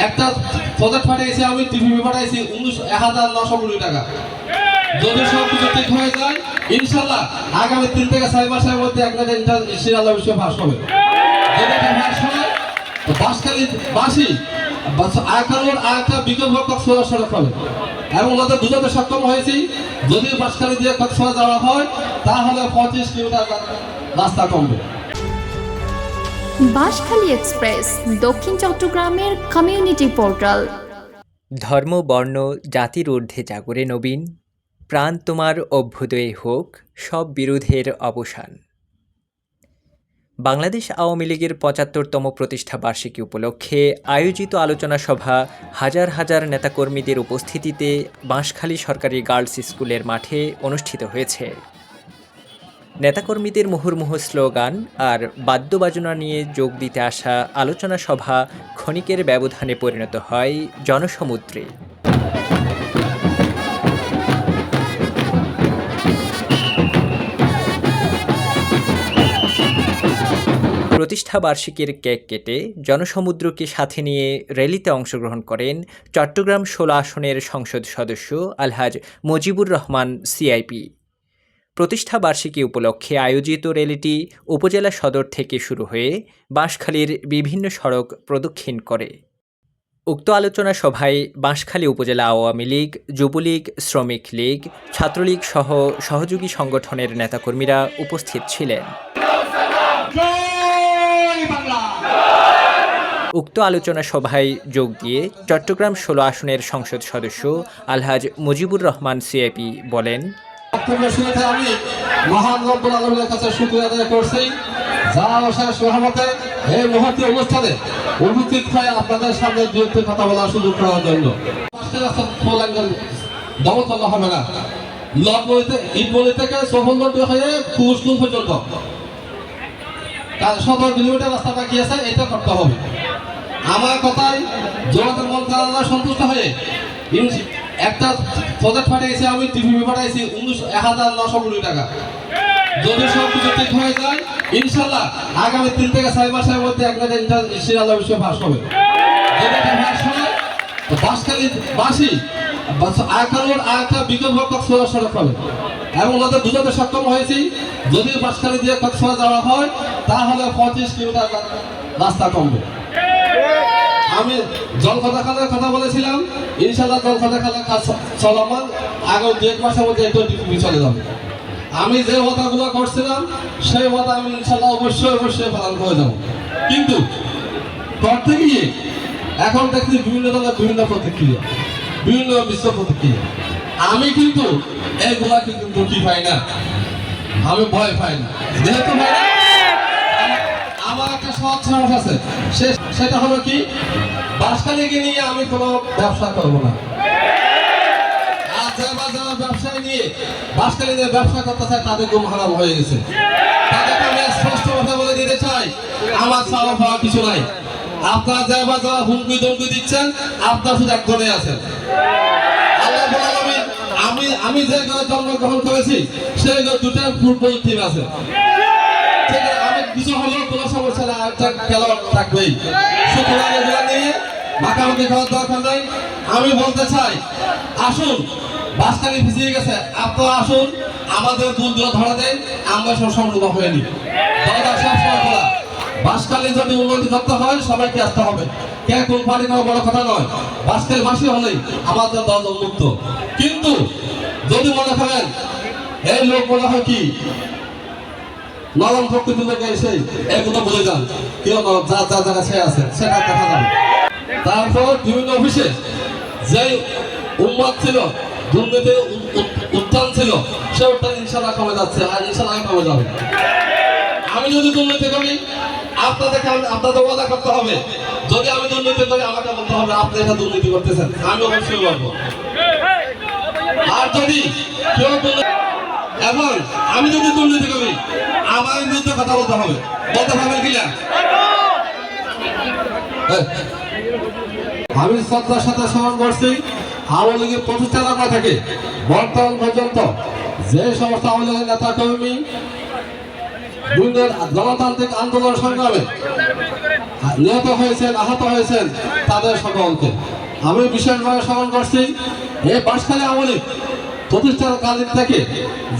একটা প্রজেক্ট পাঠিয়েছি, আমি টিভি পাঠাইছি ১,৯০০ কোটি টাকা। যদি সব কিছু ঠিক হয়ে যায় ইনশাল্লাহ আগামী ৩ থেকে ৬ মাসের মধ্যে একটা ইনশাআল্লাহ বিষয় পাস হবে। যদি এটা পাস হয় তো বাঁশখালী বাসী আয়কানুর আরেকটা বিকল্প কক্সবাজার সড়ক পাবে এবং ওদের বুঝাতে সক্ষম হয়েছি যদি বাঁশখালী দিয়ে কক্সবাজার যাওয়া হয় তাহলে ২৫ কিলোমিটার রাস্তা কমবে। বাঁশখালী এক্সপ্রেস দক্ষিণ চট্টগ্রামের কমিউনিটি পোর্টাল। ধর্ম বর্ণ জাতির ঊর্ধ্বে জাগরে নবীন, প্রাণ তোমার অভ্যুদয়ে হোক সব বিরোধের অবসান। বাংলাদেশ আওয়ামী লীগের ৭৫তম প্রতিষ্ঠা বার্ষিকী উপলক্ষে আয়োজিত আলোচনা সভা হাজার হাজার নেতাকর্মীদের উপস্থিতিতে বাঁশখালী সরকারি গার্লস স্কুলের মাঠে অনুষ্ঠিত হয়েছে। নেতাকর্মীদের মুহুর্মুহু স্লোগান আর বাদ্যবাজনা নিয়ে যোগ দিতে আসা আলোচনা সভা ক্ষণিকের ব্যবধানে পরিণত হয় জনসমুদ্রে। প্রতিষ্ঠা বার্ষিকীর কেক কেটে জনসমুদ্রকে সাথে নিয়ে র্যালিতে অংশগ্রহণ করেন চট্টগ্রাম ১৬ আসনের সংসদ সদস্য আলহাজ মুজিবুর রহমান সিআইপি। প্রতিষ্ঠা বার্ষিকী উপলক্ষে আয়োজিত র্যালিটি উপজেলা সদর থেকে শুরু হয়ে বাঁশখালীর বিভিন্ন সড়ক প্রদক্ষিণ করে। উক্ত আলোচনা সভায় বাঁশখালী উপজেলা আওয়ামী লীগ, যুবলীগ, শ্রমিক লীগ, ছাত্রলীগ সহ সহযোগী সংগঠনের নেতাকর্মীরা উপস্থিত ছিলেন। উক্ত আলোচনা সভায় যোগ দিয়ে চট্টগ্রাম ১৬ আসনের সংসদ সদস্য আলহাজ মুজিবুর রহমান সিআইপি বলেন, আমি মহান রব্বুল আলামিনের কাছে শুকরিয়া আদায় করছি যা শেষ রহমতে এই মহতী অনুষ্ঠানে উপস্থিত হয়ে আপনাদের সামনে দু একটি কথা বলার সুযোগ পাওয়ার জন্য। দমন চলা হবে না, ইটবলি থেকে সফলগঞ্জ হয়ে কুস্কুল পর্যন্ত ১৭ কিলোমিটার রাস্তা বাকি আছে, এটা করতে হবে। আমার কথায় জনতার মন আল্লাহ সন্তুষ্ট হয়ে একটা প্রজেক্ট পাঠিয়েছি, আমি টিভি পাঠাইছি ১,৯০০ কোটি টাকা। যদি সব কিছু ঠিক হয়ে যায় ইনশাল্লাহ আগামী ৩ থেকে ৬ মাসের মধ্যে একটা ইনশাআল্লাহ বিষয় পাস হবে। যদি এটা পাস হয় তো বাঁশখালী বাসী আয়কানুর আরেকটা বিকল্প কক্সবাজার সড়ক পাবে এবং ওদের বুঝাতে সক্ষম হয়েছি যদি বাঁশখালী দিয়ে কক্সবাজার যাওয়া হয় তাহলে ২৫ কিলোমিটার রাস্তা কমবে। আমি জলখাতা খালের কথা বলেছিলাম, ইনশাআল্লাহ জলখাতা খালের কাজ চলমান, আগামী ২-১ মাসের মধ্যে একটু চলে যাবে। আমি যে কথাগুলো করছিলাম সেই কথা আমি ইনশাআল্লাহ অবশ্যই পালন করে যাব। কিন্তু করতে গিয়ে এখন দেখছি বিভিন্ন ধরনের বিভিন্ন প্রতিক্রিয়া, বিভিন্ন মিশ্র প্রতিক্রিয়া। আমি কিন্তু এইগুলা কিন্তু কি পাই না, আমি ভয় পাই না। যেহেতু আমার একটা সৎ সাহস আছে, সেটা হলো কি বাঁশখালীকে নিয়ে আমি কোনো ব্যবসা করবো না। আর যারা ব্যবসায় নিয়ে বাঁশখালী নিয়ে ব্যবসা করতে চায় তাদের ঘুম হারাম হয়ে গেছে। তাদেরকে আমি স্পষ্ট কথা বলে দিতে চাই আমার চাওয়া পাওয়া কিছু নাই। আপনারা যারা হুমকি ধমকি দিচ্ছেন আপনার শুধু এক ঘরে আছেন। আল্লাহ আমি যে ঘরে জন্মগ্রহণ করেছি সেই দুটা ফুটবল টিম আছে, আমি কিছু হলেও কোনো সমস্যা না, একটা খেলোয়াড় থাকবেই। সুতরাং এগুলো নিয়ে মাখামাখি খাওয়ার দরকার নেই। আমি বলতে চাই আসুন, বাঁশখালী পিছিয়ে গেছে, আপনারা আসুন আমাদের দুধগুলো ধরা দেন, আমরা সব সম্পূর্ণ হয়ে নিই। দরকার সবসময় করা বাঁশখালী যদি উন্নতি করতে হয় সবাইকে আসতে হবে। কে কোন পার্টি কোনো বড় কথা নয়, বাঁশখালী বাসী হলেই আমাদের দল মুক্ত। কিন্তু যদি মনে করেন এই লোক মনে হয় কি নরম প্রকৃতি থেকে এসে এগুলো বলে যান, কেউ যার জায়গা সে আছে সেটা দেখা যাবে। তারপর বিভিন্ন অফিসে যে উন্মাদ ছিল, দুর্নীতির উত্থান ছিল, সে উত্থান ইনশাল্লাহ কমে যাচ্ছে আর ইনশাল্লাহ কমে যাবে। আমি যদি দুর্নীতি করি আপনাদের ওয়াদা করতে হবে, যদি আমি দুর্নীতি করি আমাকে বলতে হবে আপনি এটা দুর্নীতি করতেছেন, আমি অবশ্যই বলবো। আর যদি কেউ এবং আমি যদি দুর্নীতি করি আমার বিরুদ্ধে কথা বলতে হবে, বলতে পারবেন কিনা? আমি শ্রদ্ধার সাথে স্মরণ করছি আওয়ামী লীগের প্রতিষ্ঠাতা থেকে বর্তমান পর্যন্ত যে সমস্ত আওয়ামী লীগের নেতা কর্মী গণতান্ত্রিক আন্দোলন সংগ্রামে নিহত হয়েছেন, আহত হয়েছেন তাদের সকলকে আমি বিশেষভাবে স্মরণ করছি। এই বাঁশখালী আওয়ামী লীগ প্রতিষ্ঠার কালের থেকে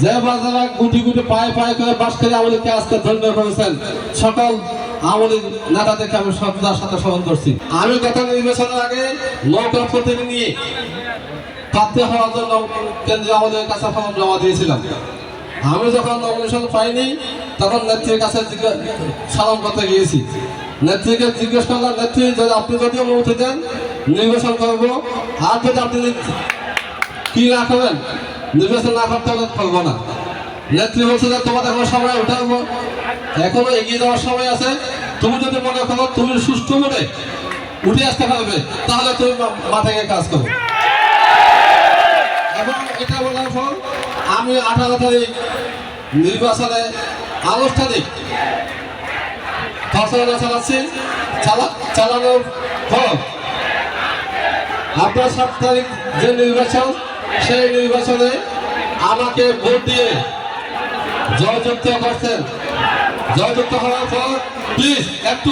যে বাজারা গুটি গুটি পায়ে পায়ে করে বাঁশখালী আওয়ামী লীগকে আজকে ধন্য করেছেন সকল আওয়ামী লীগ নেতাদেরকে আমি শ্রদ্ধার সাথে স্মরণ করছি। আমি গত নির্বাচনের আগে নৌকা প্রতীক নিয়ে প্রার্থী হওয়ার জন্য কেন্দ্রীয় আওয়ামী লীগের কাছে ফর্ম জমা দিয়েছিলাম। আমি যখন নমিনেশন পাইনি তখন নেত্রীর কাছে সালাম করতে গিয়েছি। নেত্রীকে জিজ্ঞেস করলাম, নেত্রী যদি আপনি যদি অনুমতি দেন নির্বাচন করবো, আর যদি আপনি কি না করেন নির্বাচন না করতে হলে করবো না। নেত্রী বলছে যে তোমার এখন সময় উঠাবো, এখনো এগিয়ে যাওয়ার সময় আছে, তুমি যদি মনে করো তুমি সুষ্ঠু মনে উঠে আসতে পারবে তাহলে তুমি মাথায় কাজ করো। এবং এটা বলার পর আমি 18 তারিখ নির্বাচনে আনুষ্ঠানিক প্রচারণা চালাচ্ছি। চালানোর পর আপনার 7 তারিখ যে নির্বাচন, সেই নির্বাচনে আমাকে ভোট দিয়ে জয়যুক্ত করছেন। জয়যুক্ত হওয়ার পর প্লিজ একটু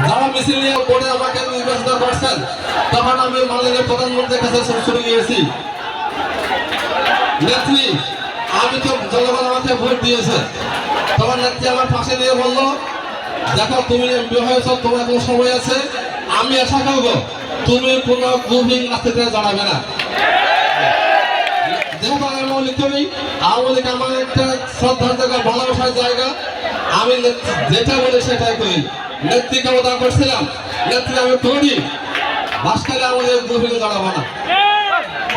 যারা মিছিল নিয়ে বোর্ডে আমাকে নির্বাচিত করছেন, তখন আমি মাননীয় প্রধানমন্ত্রীর কাছে ছুটে গিয়েছি, নেত্রী আমি তো জনগণ আমাকে ভোট দিয়েছে। তখন নেত্রী আমার পাশে নিয়ে বললো, দেখো তুমি এমপি হয়েছ, তোমার কোনো সময় আছে, আমি আশা করবো তুমি কোনো গ্রুপিং রাস্তাতে জড়াবে না। যেহেতু আমি আওয়ামী লীগ করি, আওয়ামী লীগ আমার একটা শ্রদ্ধার জায়গা, ভালোবাসার জায়গা, আমি যেটা বলি সেটাই করি। নেত্রীকে অবদান করছিলাম, নেত্রী আমি করি বাঁশখালী আমাদের গ্রুপিং জড়াবো না।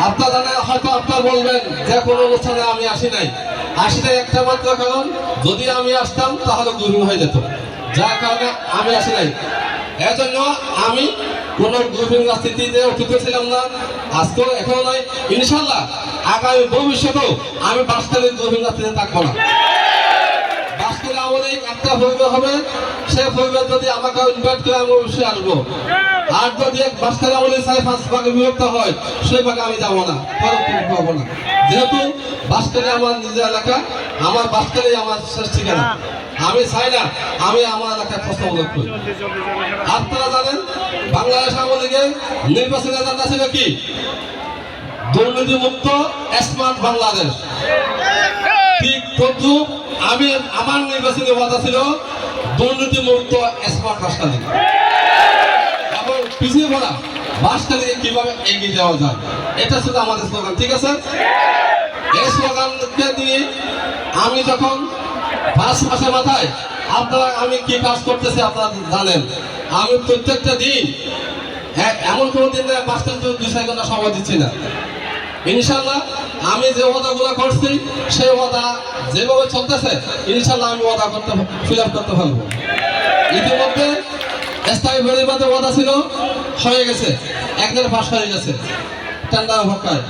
আপনার জানেন, হয়তো আপনার বলবেন যে কোনো অনুষ্ঠানে আমি আসি নাই একটা মাত্র কারণ, যদি আমি আসতাম তাহলে গ্রুপিং হয়ে যেত, যার কারণে আমি আসি নাই। এজন্য আমি কোনো গ্রুপিং রাজনীতিতে অতীত ছিলাম না, আজকেও এখনো নয়, ইনশাল্লাহ আগামী ভবিষ্যতেও আমি বাঁশখালীর গ্রুপিং রাজনীতিতে থাকবো না। বাঁশখালী আওয়ামী লীগ একটা পরিবার হবে, সে পরিবার যদি আমাকে ইনভাইট করে আমি অবশ্যই আসবো। আর যদি বাঁশখালী আওয়ামী লীগ 5 ভাগে বিভক্ত হয়, সেই ভাগে আমি যাবো না, পাবো না। যেহেতু বাঁশখালী আমার নিজের এলাকা, আমার বাঁশখালী আমার শেষ ঠিকানা, আমি চাই না আমি আমার এলাকায় প্রস্তাবনা করি। আপনারা জানেন বাংলাদেশ আওয়ামী লীগের নির্বাচনী এজেন্ডা ছিল কি? দুর্নীতি মুক্ত স্মার্ট বাংলাদেশ। ঠিক তদ্রুপ আমি আমার নির্বাচনী ওয়াদা ছিল দুর্নীতি মুক্ত স্মার্ট বাঁশখালী এবং পিছিয়ে পড়া বাঁশখালীকে কিভাবে এগিয়ে যাওয়া যায়, এটা ছিল আমাদের স্লোগান। ঠিক আছে, এই স্লোগানকে নিয়ে আমি যখন 5 মাসের মাথায় আপনারা আমি কি কাজ করতেছি আপনারা জানেন, আমি প্রত্যেকটা দিন এমন কোনো দিন বাঁশখালী 2-4 ঘন্টা সময় দিচ্ছি না। ইনশাল্লাহ আমি যে ওয়াদাগুলো করছি সেই ওয়াদা যেভাবে চলতেছে, ইনশাল্লাহ আমি ওয়াদা ফিল আপ করতে পারবো। ইতিমধ্যে স্থায়ী পরিবারের ওয়াদা ছিল, হয়ে গেছে, 1 দিন পাস হয়ে গেছে টেন্ডার ভোকায়।